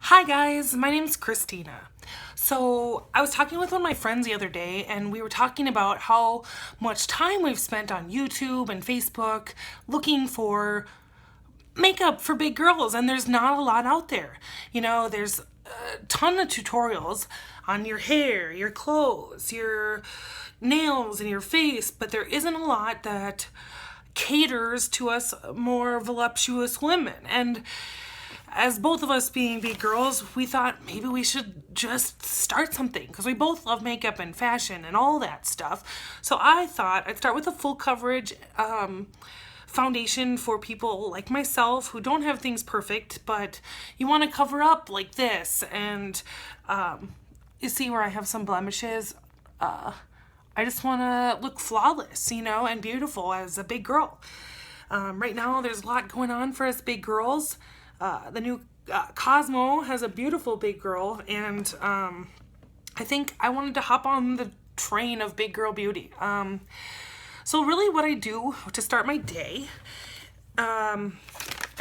Hi guys, my name's Christina. So I was talking with one of my friends the other day and we were talking about how much time we've spent on YouTube and Facebook looking for makeup for big girls, and there's not a lot out there. There's a ton of tutorials on your hair, your clothes, your nails, and your face, but there isn't a lot that caters to us more voluptuous women. And as both of us being big girls, we thought maybe we should just start something because we both love makeup and fashion and all that stuff. So I thought I'd start with a full coverage foundation for people like myself who don't have things perfect, but you want to cover up like this. And you see where I have some blemishes. I just want to look flawless, and beautiful as a big girl. Right now, there's a lot going on for us big girls. The new Cosmo has a beautiful big girl, and I think I wanted to hop on the train of big girl beauty. So really what I do to start my day, I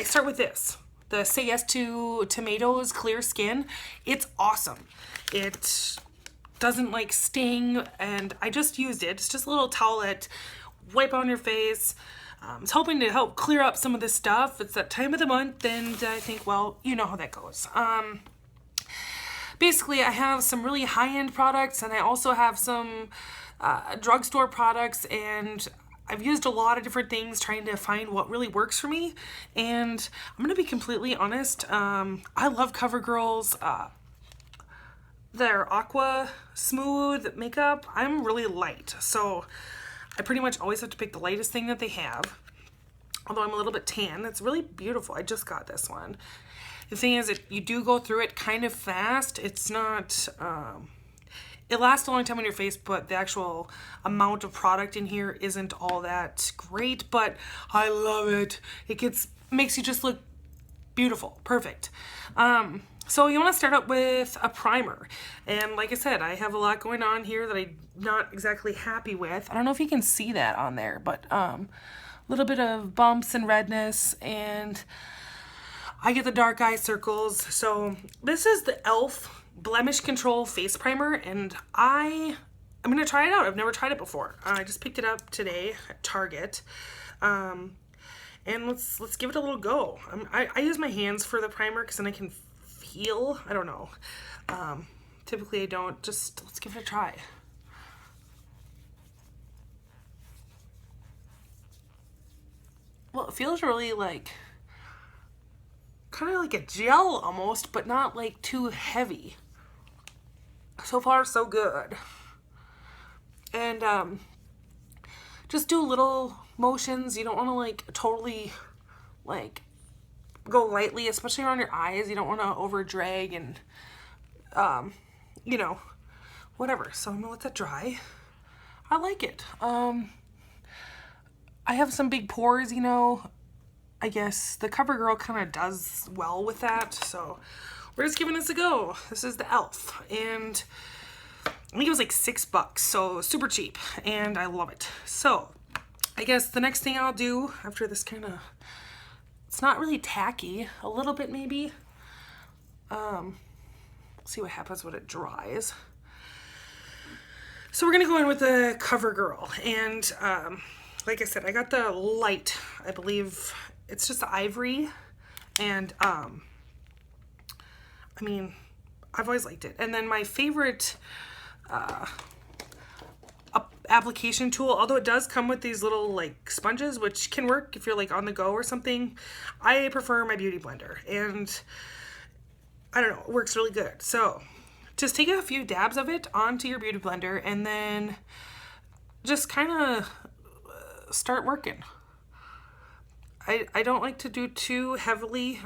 start with this. The Say Yes to Tomatoes Clear Skin. It's awesome. It doesn't sting, and I just used it. It's just a little towelette, wipe on your face. It's hoping to help clear up some of this stuff. It's that time of the month, and I think, well, you know how that goes. Basically, I have some really high-end products, and I also have some drugstore products, and I've used a lot of different things trying to find what really works for me. And I'm gonna be completely honest, I love CoverGirl's their Aqua Smooth makeup. I'm really light, so I pretty much always have to pick the lightest thing that they have. Although I'm a little bit tan, it's really beautiful. I just got this one. The thing is, you do go through it kind of fast. It's not, it lasts a long time on your face, but the actual amount of product in here isn't all that great, but I love it. Makes you just look beautiful, perfect. So you want to start out with a primer. And like I said, I have a lot going on here that I'm not exactly happy with. I don't know if you can see that on there, but a little bit of bumps and redness, and I get the dark eye circles. So this is the e.l.f. Blemish Control Face Primer, and I'm going to try it out. I've never tried it before. I just picked it up today at Target. And let's give it a little go. I use my hands for the primer because then I can feel. I don't know. Typically I don't. Just let's give it a try. Well, it feels really kind of like a gel almost, but not too heavy. So far, so good. And just do little motions. You don't want to totally go lightly, especially around your eyes. You don't want to over drag and whatever. So I'm gonna let that dry. I like it. I have some big pores, I guess the CoverGirl kind of does well with that, so we're just giving this a go. This is the e.l.f. and I think it was $6, so super cheap, and I love it. So I guess the next thing I'll do after this it's not really tacky, a little bit maybe. See what happens when it dries. So we're gonna go in with the CoverGirl, and like I said, I got the light, I believe it's just ivory, and I mean, I've always liked it. And then my favorite application tool, although it does come with these little sponges, which can work if you're on the go or something, I prefer my beauty blender, and I don't know, it works really good. So just take a few dabs of it onto your beauty blender and then just kind of start working. I don't like to do too heavily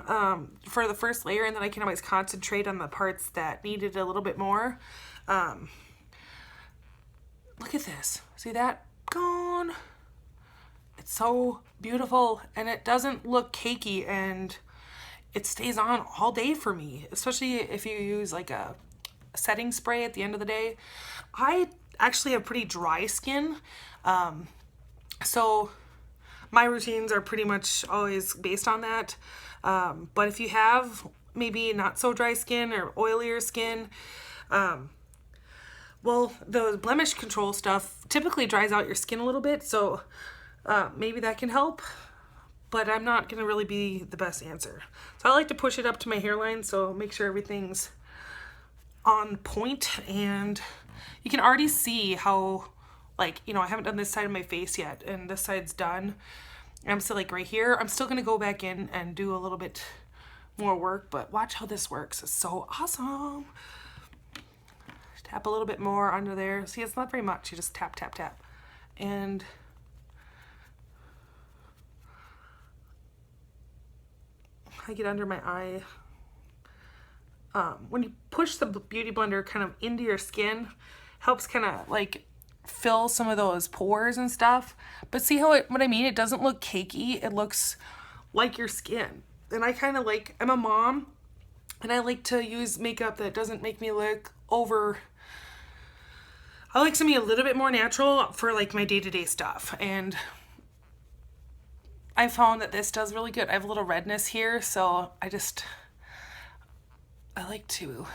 for the first layer, and then I can always concentrate on the parts that needed a little bit more. Look at this. See that? Gone. It's so beautiful, and it doesn't look cakey, and it stays on all day for me, especially if you use a setting spray at the end of the day. I actually have pretty dry skin, so my routines are pretty much always based on that. But if you have maybe not so dry skin or oilier skin. Well, the blemish control stuff typically dries out your skin a little bit, so maybe that can help, but I'm not going to really be the best answer. So I like to push it up to my hairline, so make sure everything's on point, and you can already see how, like, you know, I haven't done this side of my face yet, and this side's done. I'm still like right here. I'm still going to go back in and do a little bit more work, but watch how this works. It's so awesome. Tap a little bit more under there. See, it's not very much. You just tap, tap, tap. And I get under my eye. When you push the Beauty Blender kind of into your skin, helps kind of like fill some of those pores and stuff. But see how what I mean? It doesn't look cakey. It looks like your skin. And I kind of like, I'm a mom, and I like to use makeup that doesn't make me look over. I like something a little bit more natural for like my day-to-day stuff, and I found that this does really good. I have a little redness here, so I like to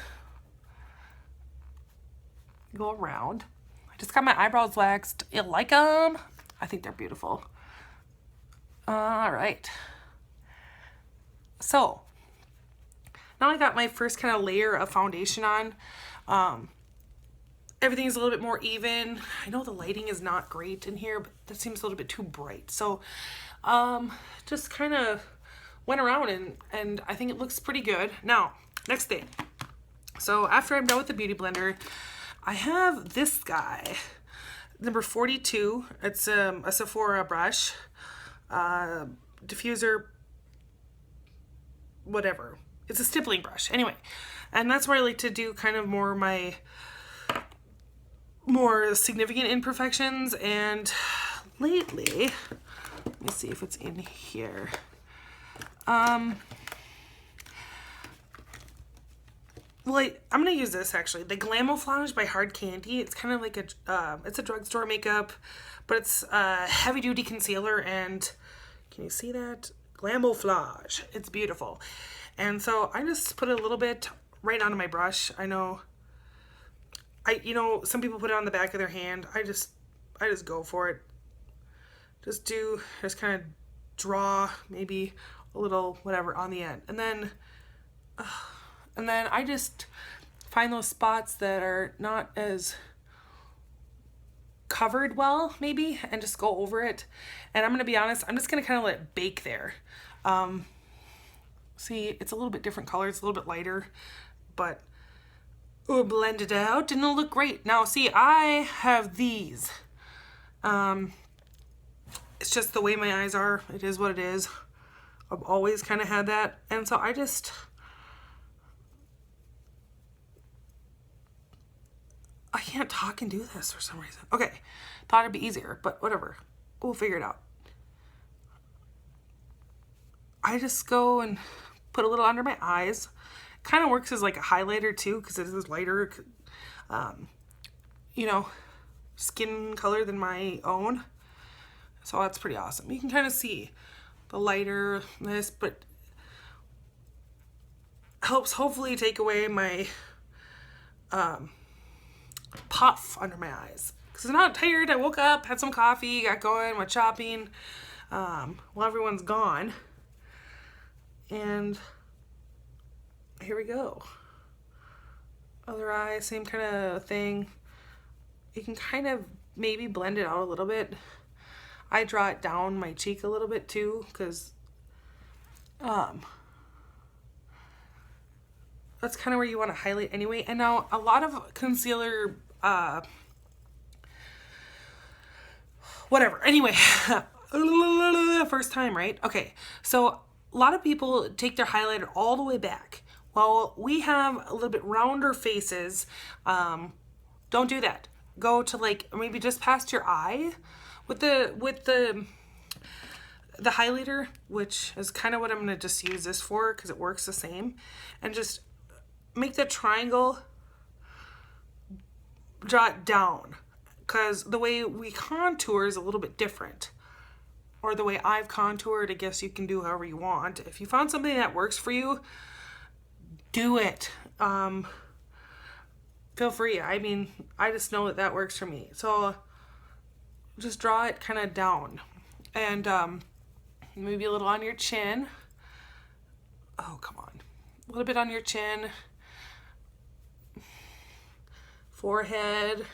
go around. I just got my eyebrows waxed. You like them? I think they're beautiful. All right. So now I got my first kind of layer of foundation on. Everything's a little bit more even. I know the lighting is not great in here, but that seems a little bit too bright. So just kind of went around and I think it looks pretty good. Now, next thing. So after I'm done with the Beauty Blender, I have this guy, number 42. It's a Sephora brush, diffuser, whatever. It's a stippling brush. Anyway, and that's where I like to do kind of more my more significant imperfections. And lately, let me see if it's in here. Well, I'm gonna use this actually, the Glamouflage by Hard Candy. It's kind of like it's a drugstore makeup, but it's a heavy duty concealer, and can you see that? Glamouflage. It's beautiful. And so I just put a little bit right onto my brush. I know you know, some people put it on the back of their hand. I just go for it. Just kind of draw maybe a little whatever on the end. And then I just find those spots that are not as covered well, maybe, and just go over it. And I'm going to be honest, I'm just going to kind of let it bake there. See, it's a little bit different color. It's a little bit lighter, but blend it out and it'll look great. Now, see, I have these. It's just the way my eyes are. It is what it is. I've always kind of had that. And so I can't talk and do this for some reason. Okay, thought it'd be easier, but whatever. We'll figure it out. I just go and put a little under my eyes. Kind of works as like a highlighter too, because it is lighter, you know, skin color than my own. So that's pretty awesome. You can kind of see the lighter this, but helps hopefully take away my puff under my eyes. Because I'm not tired. I woke up, had some coffee, got going, went shopping while everyone's gone. And here we go. Other eye, same kind of thing. You can kind of maybe blend it out a little bit. I draw it down my cheek a little bit too, because that's kind of where you want to highlight anyway. And now a lot of concealer, whatever. Anyway, first time, right? Okay, so a lot of people take their highlighter all the way back. Well, we have a little bit rounder faces. Don't do that. Go to like maybe just past your eye with the highlighter, which is kind of what I'm gonna just use this for because it works the same, and just make the triangle, draw it down, because the way we contour is a little bit different, or the way I've contoured. I guess you can do however you want. If you found something that works for you, do it. Feel free. I mean, I just know that that works for me. So just draw it kind of down, and maybe a little on your chin. Oh, come on. A little bit on your chin, forehead,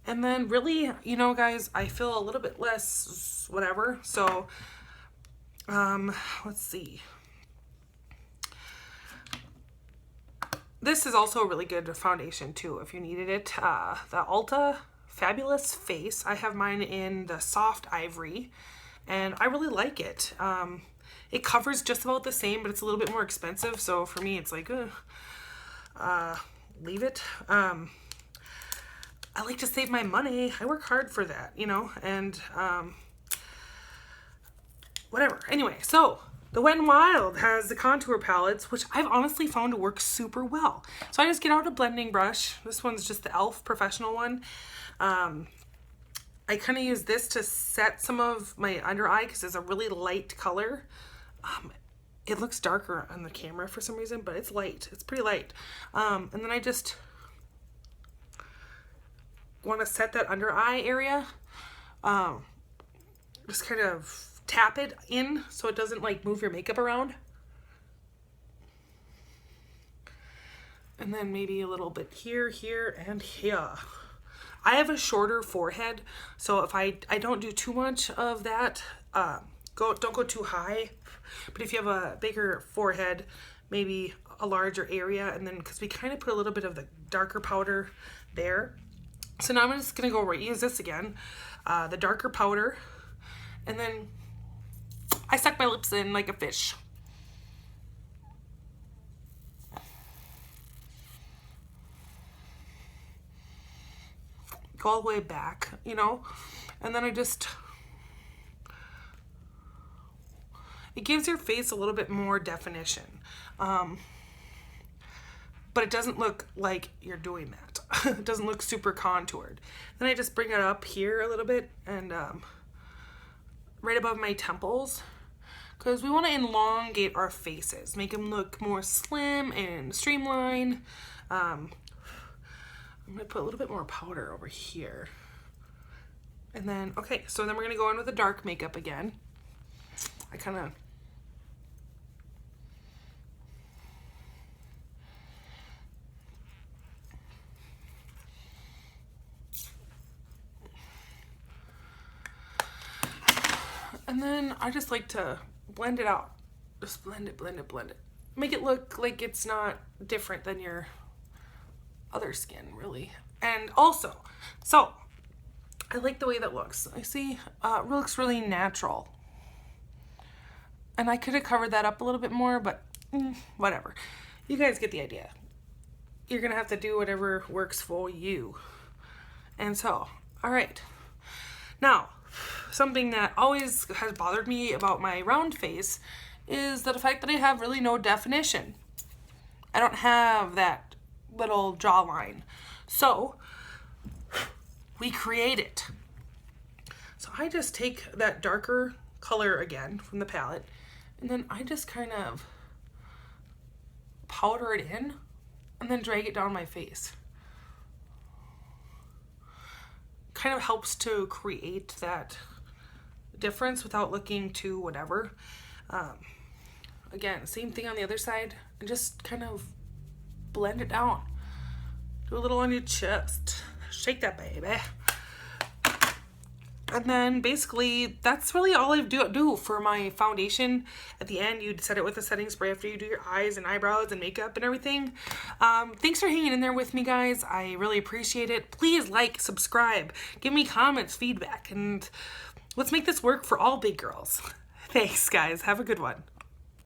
and then really, you know, guys, I feel a little bit less whatever. So, let's see. This is also a really good foundation too, if you needed it. The Ulta Fabulous Face. I have mine in the soft ivory, and I really like it. It covers just about the same, but it's a little bit more expensive. So for me, it's like, leave it. I like to save my money. I work hard for that, you know, and whatever. Anyway, so the Wet n Wild has the contour palettes, which I've honestly found to work super well. So I just get out a blending brush. This one's just the e.l.f. professional one. I kind of use this to set some of my under eye because it's a really light color. It looks darker on the camera for some reason, but it's light. It's pretty light. And then I just want to set that under eye area. Just kind of tap it in so it doesn't like move your makeup around. And then maybe a little bit here, here, and here. I have a shorter forehead, so if I don't do too much of that, don't go too high. But if you have a bigger forehead, maybe a larger area, and then because we kind of put a little bit of the darker powder there. So now I'm just gonna go use this again, the darker powder, and then I suck my lips in like a fish. Go all the way back, you know, and then it gives your face a little bit more definition, but it doesn't look like you're doing that. It doesn't look super contoured. Then I just bring it up here a little bit and right above my temples, because we want to elongate our faces, make them look more slim and streamlined. I'm going to put a little bit more powder over here. And then, okay, so then we're going to go in with the dark makeup again. I kind of... And then I just like to blend it out. Just blend it, blend it, blend it. Make it look like it's not different than your other skin, really. And also, so I like the way that looks. I see it looks really natural. And I could have covered that up a little bit more, but whatever. You guys get the idea. You're gonna have to do whatever works for you. And so, all right. Now, something that always has bothered me about my round face is the fact that I have really no definition. I don't have that little jawline. So we create it. So I just take that darker color again from the palette, and then I just kind of powder it in and then drag it down my face. Kind of helps to create that difference without looking too whatever. Again, same thing on the other side, and just kind of blend it down. Do a little on your chest. Shake that baby. And then basically that's really all I do for my foundation. At the end, you'd set it with a setting spray after you do your eyes and eyebrows and makeup and everything. Thanks for hanging in there with me, guys. I really appreciate it. Please like, subscribe, give me comments, feedback, and let's make this work for all big girls. Thanks, guys. Have a good one.